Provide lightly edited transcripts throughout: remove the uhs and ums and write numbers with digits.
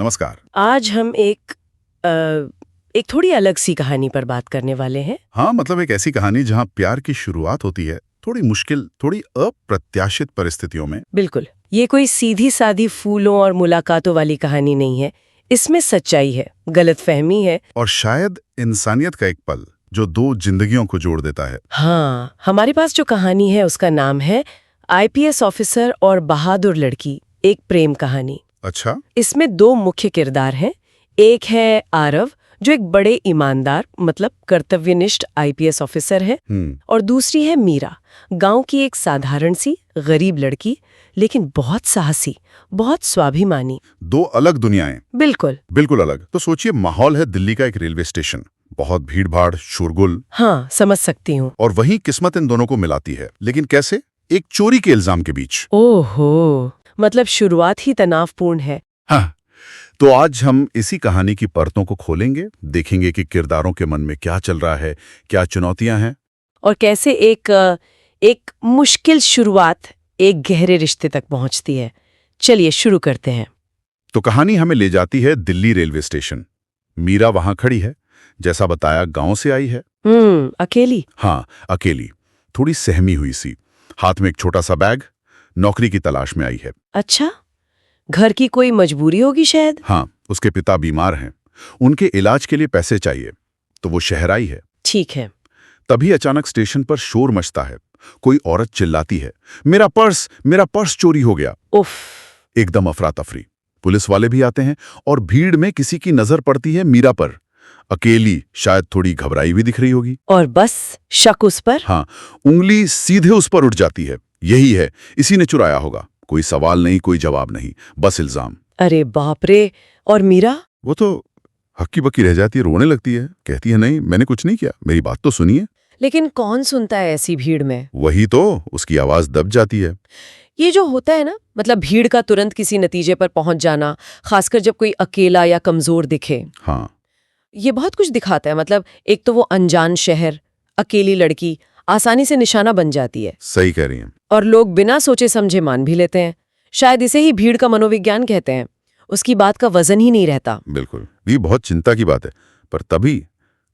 नमस्कार। आज हम एक थोड़ी अलग सी कहानी पर बात करने वाले हैं। हाँ, मतलब एक ऐसी कहानी जहाँ प्यार की शुरुआत होती है थोड़ी मुश्किल, थोड़ी अप्रत्याशित परिस्थितियों में। बिल्कुल, ये कोई सीधी सादी फूलों और मुलाकातों वाली कहानी नहीं है। इसमें सच्चाई है, गलतफहमी है। और शायद इंसानियत का एक पल जो दो जिंदगियों को जोड़ देता है। हाँ, हमारे पास जो कहानी है उसका नाम है आईपीएस ऑफिसर और बहादुर लड़की, एक प्रेम कहानी। अच्छा। इसमें दो मुख्य किरदार हैं। एक है आरव, जो एक बड़े ईमानदार मतलब कर्तव्यनिष्ठ आईपीएस ऑफिसर है, और दूसरी है मीरा, गांव की एक साधारण सी गरीब लड़की, लेकिन बहुत साहसी, बहुत स्वाभिमानी। दो अलग दुनियाएं। बिल्कुल। बिल्कुल अलग। तो सोचिए, माहौल है दिल्ली का एक रेलवे स्टेशन, बहुत भीड़-भाड़, शोरगुल। हाँ, समझ सकती हूँ। और वहीं किस्मत इन दोनों को मिलाती है। लेकिन कैसे? एक चोरी के इल्जाम के बीच। ओहो, मतलब शुरुआत ही तनावपूर्ण है। हाँ, तो आज हम इसी कहानी की परतों को खोलेंगे, देखेंगे कि किरदारों के मन में क्या चल रहा है, क्या चुनौतियां हैं, और कैसे एक मुश्किल शुरुआत एक गहरे रिश्ते तक पहुंचती है। चलिए शुरू करते हैं। तो कहानी हमें ले जाती है दिल्ली रेलवे स्टेशन। मीरा वहां खड़ी है, जैसा बताया गांव से आई है। अकेली? हाँ, अकेली, थोड़ी सहमी हुई सी, हाथ में एक छोटा सा बैग, नौकरी की तलाश में आई है। अच्छा, घर की कोई मजबूरी होगी शायद। हाँ, उसके पिता बीमार हैं, उनके इलाज के लिए पैसे चाहिए, तो वो शहर आई है। ठीक है। तभी अचानक स्टेशन पर शोर मचता है। कोई औरत चिल्लाती है, मेरा पर्स चोरी हो गया। उफ। एकदम अफरा तफरी। पुलिस वाले भी आते हैं और भीड़ में किसी की नजर पड़ती है मीरा पर। अकेली, शायद थोड़ी घबराई भी दिख रही होगी। और बस शक उस पर। हाँ, उंगली सीधे उस पर उठ जाती है। यही है, इसी ने चुराया होगा। कोई सवाल नहीं, कोई जवाब नहीं, बस इल्जाम। अरे बाप रे। और मीरा? वो तो हक्की बक्की रह जाती है, रोने लगती है, कहती है नहीं, मैंने कुछ नहीं किया, मेरी बात तो सुनिए। लेकिन कौन सुनता है ऐसी भीड़ में? वही तो, उसकी आवाज दब जाती है। ये जो होता है ना, मतलब भीड़ का तुरंत किसी नतीजे पर पहुंच जाना, खासकर जब कोई अकेला या कमजोर दिखे, हाँ, ये बहुत कुछ दिखाता है। मतलब एक तो वो अनजान शहर, अकेली लड़की आसानी से निशाना बन जाती है। सही कह रही हैं। और लोग बिना सोचे समझे मान भी लेते हैं। शायद इसे ही भीड़ का मनोविज्ञान कहते हैं। उसकी बात का वजन ही नहीं रहता। बिल्कुल, ये बहुत चिंता की बात है। पर तभी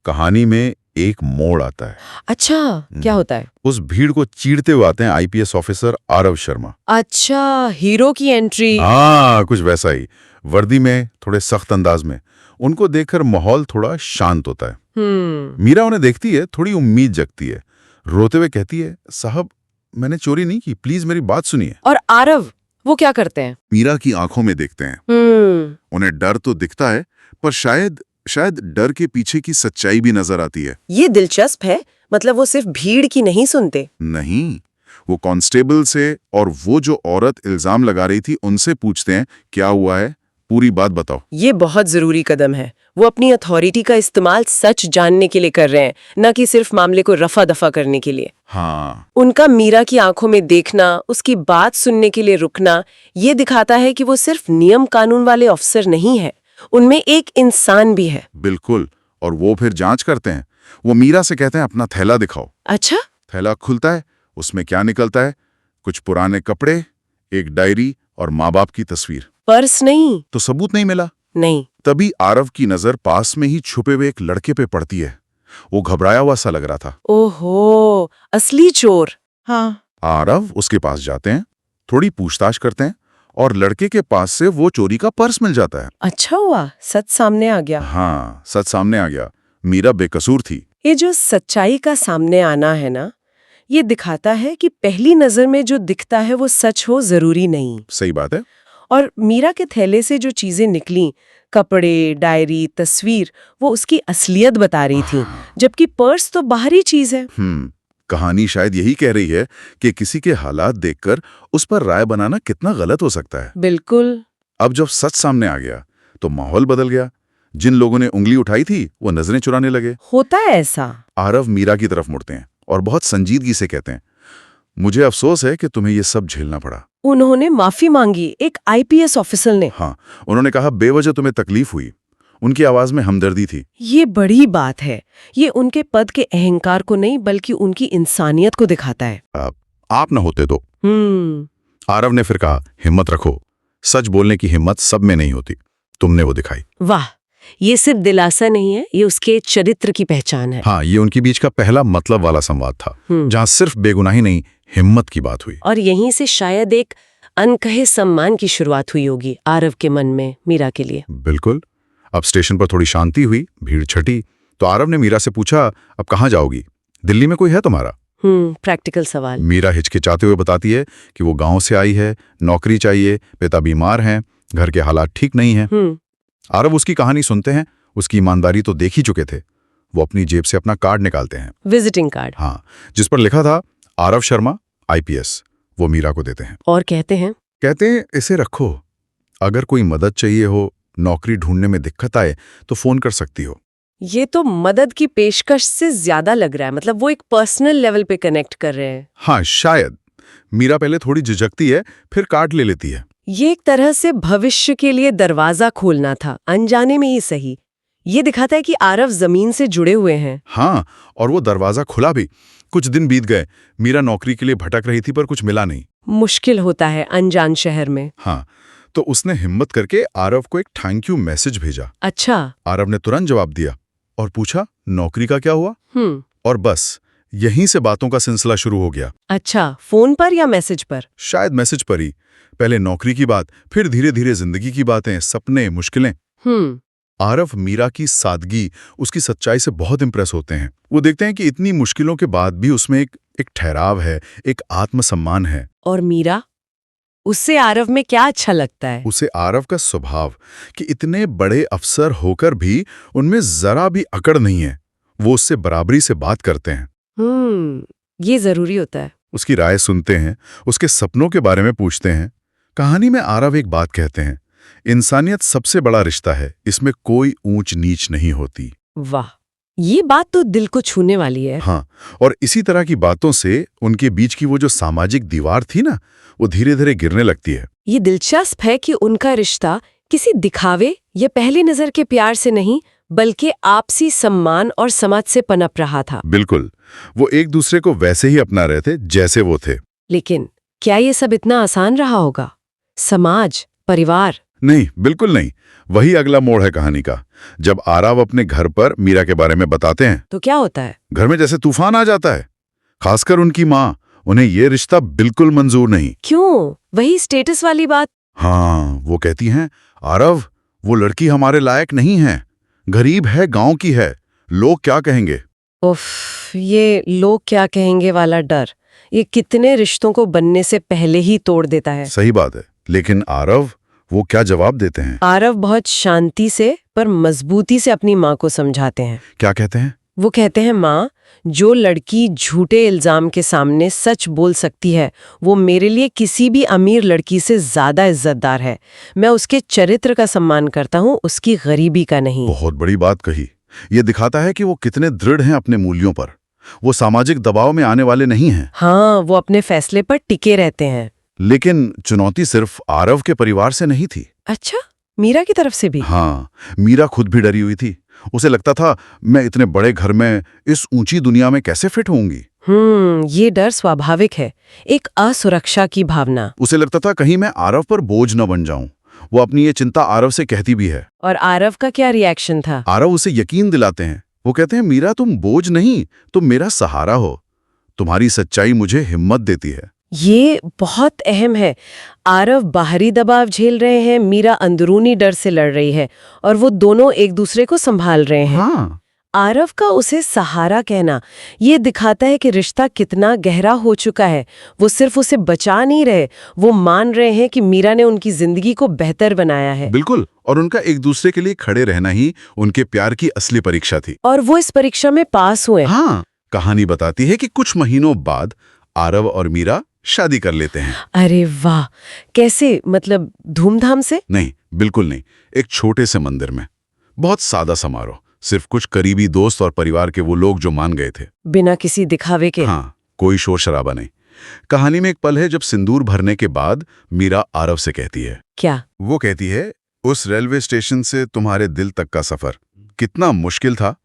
कहानी में एक मोड़ आता है। अच्छा, क्या होता है? उस भीड़ को चीरते हुए आते हैं आईपीएस ऑफिसर आरव शर्मा। अच्छा, हीरो की एंट्री। हाँ, कुछ वैसा ही, वर्दी में, थोड़े सख्त अंदाज में। उनको देखकर माहौल थोड़ा शांत होता है। मीरा उन्हें देखती है, थोड़ी उम्मीद जगती है, रोते हुए कहती है, साहब मैंने चोरी नहीं की, प्लीज मेरी बात सुनिए। और आरव, वो क्या करते हैं? मीरा की आंखों में देखते हैं। उन्हें डर तो दिखता है, पर शायद डर के पीछे की सच्चाई भी नजर आती है। ये दिलचस्प है। मतलब वो सिर्फ भीड़ की नहीं सुनते। नहीं, वो कांस्टेबल से और वो जो औरत इल्जाम लगा रही थी उनसे पूछते हैं, क्या हुआ है, पूरी बात बताओ। ये बहुत जरूरी कदम है। वो अपनी अथॉरिटी का इस्तेमाल सच जानने के लिए कर रहे हैं, न कि सिर्फ मामले को रफा दफा करने के लिए। हाँ, उनका मीरा की आंखों में देखना, उसकी बात सुनने के लिए रुकना, ये दिखाता है कि वो सिर्फ नियम कानून वाले अफसर नहीं है, उनमें एक इंसान भी है। बिल्कुल। और वो फिर जांच करते हैं। वो मीरा से कहते हैं, अपना थैला दिखाओ। अच्छा। थैला खुलता है, उसमें क्या निकलता है? कुछ पुराने कपड़े, एक डायरी और माँ बाप की तस्वीर। पर्स नहीं? तो सबूत नहीं मिला। नहीं। तभी आरव की नजर पास में ही छुपे हुए एक लड़के पे पड़ती है। वो घबराया हुआ सा लग रहा था। ओहो, असली चोर। हाँ। आरव उसके पास जाते हैं, थोड़ी पूछताछ करते हैं और लड़के के पास से वो चोरी का पर्स मिल जाता है। अच्छा हुआ, सच सामने आ गया। हाँ, सच सामने आ गया। मीरा बेकसूर थी। ये जो सच्चाई का सामने आना है ना, ये दिखाता है कि पहली नजर में जो दिखता है वो सच हो जरूरी नहीं। सही बात है। और मीरा के थैले से जो चीजें निकली, कपड़े, डायरी, तस्वीर, वो उसकी असलियत बता रही थी, जबकि पर्स तो बाहरी चीज है। कहानी शायद यही कह रही है कि किसी के हालात देखकर उस पर राय बनाना कितना गलत हो सकता है। बिल्कुल। अब जब सच सामने आ गया तो माहौल बदल गया। जिन लोगों ने उंगली उठाई थी वो नजरें चुराने लगे। होता है ऐसा। आरव मीरा की तरफ मुड़ते हैं और बहुत संजीदगी से कहते हैं, मुझे अफसोस है कि तुम्हें ये सब झेलना पड़ा। उन्होंने माफी मांगी, एक आईपीएस ऑफिसर ने। हाँ, उन्होंने कहा बेवजह तुम्हें तकलीफ हुई। उनकी आवाज में हमदर्दी थी। ये बड़ी बात है। ये उनके पद के अहंकार को नहीं बल्कि उनकी इंसानियत को दिखाता है। आप न होते तो। आरव ने फिर कहा, हिम्मत रखो, सच बोलने की हिम्मत सब में नहीं होती। तुमने वो दिखाई। वाह, ये सिर्फ दिलासा नहीं है, ये उसके चरित्र की पहचान है। हाँ, ये उनके बीच का पहला मतलब वाला संवाद था, हम्म। जहाँ सिर्फ बेगुनाही नहीं, हिम्मत की बात हुई। और यहीं से शायद एक अनकहे सम्मान की शुरुआत हुई होगी आरव के मन में मीरा के लिए। बिल्कुल। अब स्टेशन पर थोड़ी शांति हुई, भीड़ छटी, तो आरव ने मीरा से पूछा, अब कहाँ जाओगी? दिल्ली में कोई है तुम्हारा? प्रैक्टिकल सवाल। मीरा हिचकिचाते हुए बताती है कि वो गांव से आई है, नौकरी चाहिए, पिता बीमार हैं, घर के हालात ठीक नहीं हैं। आरव उसकी कहानी सुनते हैं, उसकी ईमानदारी तो देख ही चुके थे। वो अपनी जेब से अपना कार्ड निकालते हैं, विजिटिंग कार्ड। हाँ, जिस पर लिखा था आरव शर्मा IPS। वो मीरा को देते हैं और कहते हैं इसे रखो, अगर कोई मदद चाहिए हो, नौकरी ढूंढने में दिक्कत आए तो फोन कर सकती हो। ये तो मदद की पेशकश से ज्यादा लग रहा है, मतलब वो एक पर्सनल लेवल पे कनेक्ट कर रहे हैं। हाँ, शायद। मीरा पहले थोड़ी झिझकती है, फिर कार्ड ले लेती है। ये एक तरह से भविष्य के लिए दरवाजा खोलना था, अनजाने में ही सही। ये दिखाता है कि आरव जमीन से जुड़े हुए हैं। हाँ, और वो दरवाजा खुला भी। कुछ दिन बीत गए, मीरा नौकरी के लिए भटक रही थी पर कुछ मिला नहीं। मुश्किल होता है अनजान शहर में। हाँ, तो उसने हिम्मत करके आरव को एक थैंक यू मैसेज भेजा। अच्छा। आरव ने तुरंत जवाब दिया और पूछा नौकरी का क्या हुआ। और बस यहीं से बातों का सिलसिला शुरू हो गया। अच्छा, फोन पर या मैसेज पर? शायद मैसेज पर ही। पहले नौकरी की बात, फिर धीरे धीरे जिंदगी की बातें, सपने, मुश्किलें। आरव मीरा की सादगी, उसकी सच्चाई से बहुत इंप्रेस होते हैं। वो देखते हैं कि इतनी मुश्किलों के बाद भी उसमें एक ठहराव है, एक आत्मसम्मान है। और मीरा, उससे आरव में क्या अच्छा लगता है? उसे आरव का स्वभाव, कि इतने बड़े अफसर होकर भी उनमें जरा भी अकड़ नहीं है। वो उससे बराबरी से बात करते हैं। ये जरूरी होता है। उसकी राय सुनते हैं, उसके सपनों के बारे में पूछते हैं। कहानी में आरव एक बात कहते हैं, इंसानियत सबसे बड़ा रिश्ता है, इसमें कोई ऊंच नीच नहीं होती। वाह, ये बात तो दिल को छूने वाली है। हाँ, और इसी तरह की बातों से उनके बीच की वो जो सामाजिक दीवार थी ना, वो धीरे धीरे गिरने लगती है। ये दिलचस्प है कि उनका रिश्ता किसी दिखावे या पहली नजर के प्यार से नहीं, बल्कि आपसी सम्मान और समझ से पनप रहा था। बिल्कुल, वो एक दूसरे को वैसे ही अपना रहे थे जैसे वो थे। लेकिन क्या ये सब इतना आसान रहा होगा? समाज, परिवार? नहीं, बिल्कुल नहीं। वही अगला मोड़ है कहानी का। जब आरव अपने घर पर मीरा के बारे में बताते हैं तो क्या होता है? घर में जैसे तूफान आ जाता है। खासकर उनकी माँ, उन्हें ये रिश्ता बिल्कुल मंजूर नहीं। क्यों? वही स्टेटस वाली बात। हाँ, वो कहती हैं, आरव, वो लड़की हमारे लायक नहीं है, गरीब है, गांव की है, लोग क्या कहेंगे। उफ, ये लोग क्या कहेंगे वाला डर, ये कितने रिश्तों को बनने से पहले ही तोड़ देता है। सही बात है। लेकिन आरव, वो क्या जवाब देते हैं? आरव बहुत शांति से पर मजबूती से अपनी माँ को समझाते हैं। क्या कहते हैं? वो कहते हैं, माँ, जो लड़की झूठे इल्जाम के सामने सच बोल सकती है, वो मेरे लिए किसी भी अमीर लड़की से ज्यादा इज्जतदार है। मैं उसके चरित्र का सम्मान करता हूँ, उसकी गरीबी का नहीं। बहुत बड़ी बात कही। ये दिखाता है कि वो कितने दृढ़ हैं अपने मूल्यों पर। वो सामाजिक दबाव में आने वाले नहीं हैं। हाँ, वो अपने फैसले पर टिके रहते हैं। लेकिन चुनौती सिर्फ आरव के परिवार से नहीं थी। अच्छा, मीरा की तरफ से भी? हाँ, मीरा खुद भी डरी हुई थी। उसे लगता था, मैं इतने बड़े घर में, इस ऊंची दुनिया में कैसे फिट होंगी। ये डर स्वाभाविक है, एक असुरक्षा की भावना। उसे लगता था कहीं मैं आरव पर बोझ न बन जाऊं। वो अपनी ये चिंता आरव से कहती भी है। और आरव का क्या रिएक्शन था? आरव उसे यकीन दिलाते हैं। वो कहते हैं, मीरा, तुम बोझ नहीं, तुम मेरा सहारा हो। तुम्हारी सच्चाई मुझे हिम्मत देती है। ये बहुत अहम है। आरव बाहरी दबाव झेल रहे हैं, मीरा अंदरूनी डर से लड़ रही है, और वो दोनों एक दूसरे को संभाल रहे हैं। हाँ। आरव का उसे सहारा कहना ये दिखाता है कि रिश्ता कितना गहरा हो चुका है। वो सिर्फ उसे बचा नहीं रहे, वो मान रहे हैं कि मीरा ने उनकी जिंदगी को बेहतर बनाया है। बिल्कुल, और उनका एक दूसरे के लिए खड़े रहना ही उनके प्यार की असली परीक्षा थी। और वो इस परीक्षा में पास हुए। हाँ, कहानी बताती है कि कुछ महीनों बाद आरव और मीरा शादी कर लेते हैं। अरे वाह, कैसे? मतलब धूमधाम से? नहीं, बिल्कुल नहीं। एक छोटे से मंदिर में, बहुत सादा समारोह, सिर्फ कुछ करीबी दोस्त और परिवार के वो लोग जो मान गए थे। बिना किसी दिखावे के? हाँ, कोई शोर शराबा नहीं। कहानी में एक पल है जब सिंदूर भरने के बाद मीरा आरव से कहती है। क्या? वो कहती है, उस रेलवे स्टेशन से तुम्हारे दिल तक का सफर कितना मुश्किल था,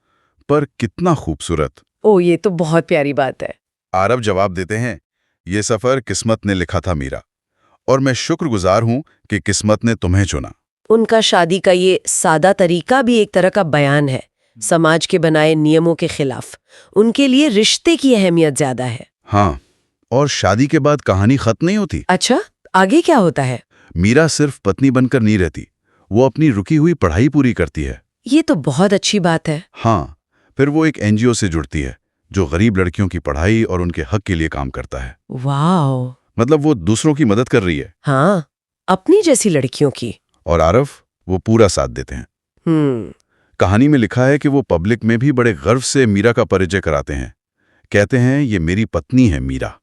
पर कितना खूबसूरत। ओ, ये तो बहुत प्यारी बात है। आरव जवाब देते हैं, ये सफर किस्मत ने लिखा था मीरा, और मैं शुक्रगुजार हूं कि किस्मत ने तुम्हें चुना। उनका शादी का ये सादा तरीका भी एक तरह का बयान है, समाज के बनाए नियमों के खिलाफ। उनके लिए रिश्ते की अहमियत ज्यादा है। हाँ, और शादी के बाद कहानी खत्म नहीं होती। अच्छा, आगे क्या होता है? मीरा सिर्फ पत्नी बनकर नहीं रहती, वो अपनी रुकी हुई पढ़ाई पूरी करती है। ये तो बहुत अच्छी बात है। हाँ, फिर वो एक एनजीओ से जुड़ती है जो गरीब लड़कियों की पढ़ाई और उनके हक के लिए काम करता है। वाह, मतलब वो दूसरों की मदद कर रही है। हाँ, अपनी जैसी लड़कियों की। और आरव वो पूरा साथ देते हैं। कहानी में लिखा है कि वो पब्लिक में भी बड़े गर्व से मीरा का परिचय कराते हैं। कहते हैं ये मेरी पत्नी है मीरा,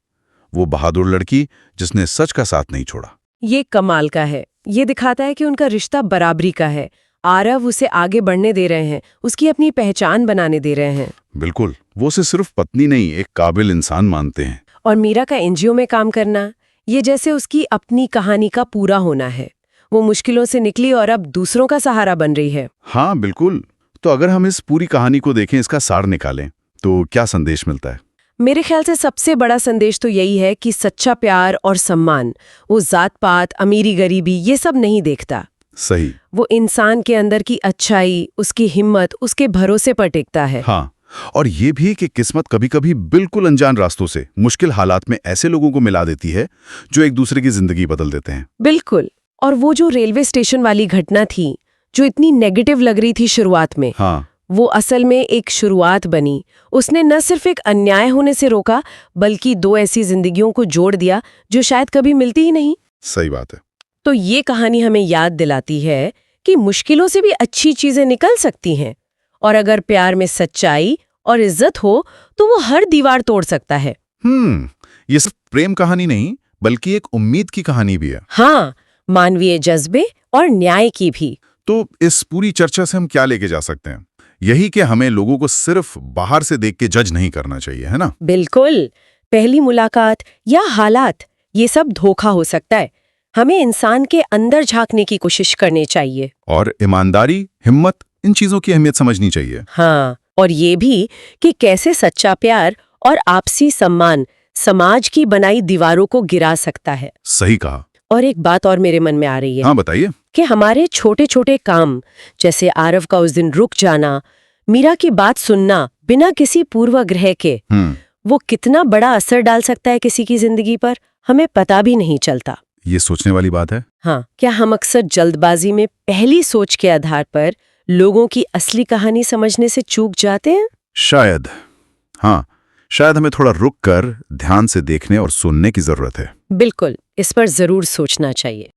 वो बहादुर लड़की जिसने सच का साथ नहीं छोड़ा। ये कमाल का है। ये दिखाता है कि उनका रिश्ता बराबरी का है। आरव उसे आगे बढ़ने दे रहे हैं, उसकी अपनी पहचान बनाने दे रहे हैं। बिल्कुल, वो उसे सिर्फ पत्नी नहीं, एक काबिल इंसान मानते हैं। और मीरा का एनजीओ में काम करना, ये जैसे उसकी अपनी कहानी का पूरा होना है। वो मुश्किलों से निकली और अब दूसरों का सहारा बन रही है। हाँ बिल्कुल। तो अगर हम इस पूरी कहानी को देखें, इसका सार निकालें, तो क्या संदेश मिलता है? मेरे ख्याल से सबसे बड़ा संदेश तो यही है कि सच्चा प्यार और सम्मान वो जात पात, अमीरी गरीबी ये सब नहीं देखता। सही। वो इंसान के अंदर की अच्छाई, उसकी हिम्मत, उसके भरोसे पर टिकता है। हाँ, और ये भी कि किस्मत कभी-कभी बिल्कुल अनजान रास्तों से मुश्किल हालात में ऐसे लोगों को मिला देती है जो एक दूसरे की जिंदगी बदल देते हैं। बिल्कुल। और वो जो रेलवे स्टेशन वाली घटना थी, जो इतनी नेगेटिव लग रही थी शुरुआत में, हाँ, वो असल में एक शुरुआत बनी। उसने न सिर्फ एक अन्याय होने से रोका, बल्कि दो ऐसी जिंदगियों को जोड़ दिया जो शायद कभी मिलती ही नहीं। सही बात है। तो ये कहानी हमें याद दिलाती है कि मुश्किलों से भी अच्छी चीजें निकल सकती हैं, और अगर प्यार में सच्चाई और इज्जत हो तो वो हर दीवार तोड़ सकता है। ये सिर्फ प्रेम कहानी नहीं, बल्कि एक उम्मीद की कहानी भी है। हाँ, मानवीय जज्बे और न्याय की भी। तो इस पूरी चर्चा से हम क्या लेके जा सकते हैं? यही कि हमें लोगों को सिर्फ बाहर से देख के जज नहीं करना चाहिए, है ना? बिल्कुल। पहली मुलाकात या हालात, ये सब धोखा हो सकता है। हमें इंसान के अंदर झांकने की कोशिश करनी चाहिए। और ईमानदारी, हिम्मत, इन चीजों की अहमियत समझनी चाहिए। हाँ, और ये भी कि कैसे सच्चा प्यार और आपसी सम्मान समाज की बनाई दीवारों को गिरा सकता है। सही कहा। और एक बात और मेरे मन में आ रही है। हाँ बताइए। कि हमारे छोटे छोटे काम, जैसे आरव का उस दिन रुक जाना, मीरा की बात सुनना बिना किसी पूर्वाग्रह के, वो कितना बड़ा असर डाल सकता है किसी की जिंदगी पर, हमें पता भी नहीं चलता। ये सोचने वाली बात है। हाँ, क्या हम अक्सर जल्दबाजी में पहली सोच के आधार पर लोगों की असली कहानी समझने से चूक जाते हैं? शायद। हाँ, शायद हमें थोड़ा रुक कर ध्यान से देखने और सुनने की जरूरत है। बिल्कुल, इस पर जरूर सोचना चाहिए।